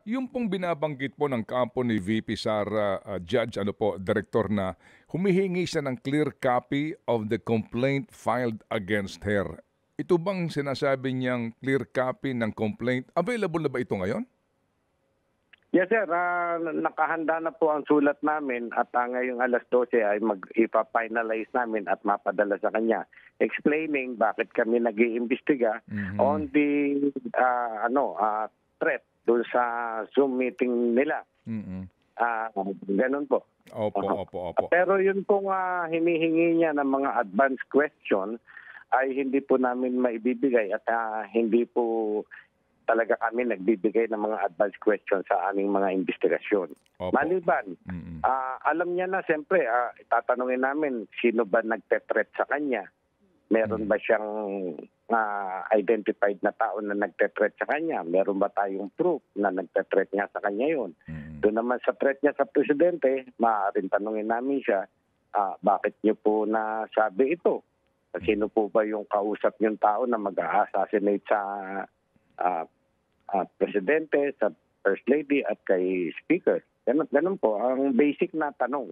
Yung pong binabanggit po ng kampo ni VP Sara, Judge, Direktor na humihingi siya ng clear copy of the complaint filed against her. Ito bang sinasabi niyang clear copy ng complaint? Available na ba ito ngayon? Yes sir, nakahanda na po ang sulat namin at ngayong alas 12 ay ipa-finalize namin at mapadala sa kanya explaining bakit kami nag-iimbestiga on the threat doon sa Zoom meeting nila. Mm. Ganun po. Opo. Pero yun pong hinihingi niya ng mga advance question ay hindi po namin maibibigay at hindi po talaga kami nagbibigay ng mga advance question sa aming mga investigasyon. Opo. Maliban, alam niya na siyempre, tatanungin namin sino ba nagte-threat sa kanya. Meron ba siyang identified na tao na nagte-threat sa kanya? Meron ba tayong proof na nagte-threat niya sa kanya yun? Doon naman sa threat niya sa presidente, maaaring tanungin namin siya, bakit niyo po nasabi ito? Sino po ba yung kausap niyong tao na mag-assassinate sa presidente, sa first lady at kay speaker? Ganun po ang basic na tanong.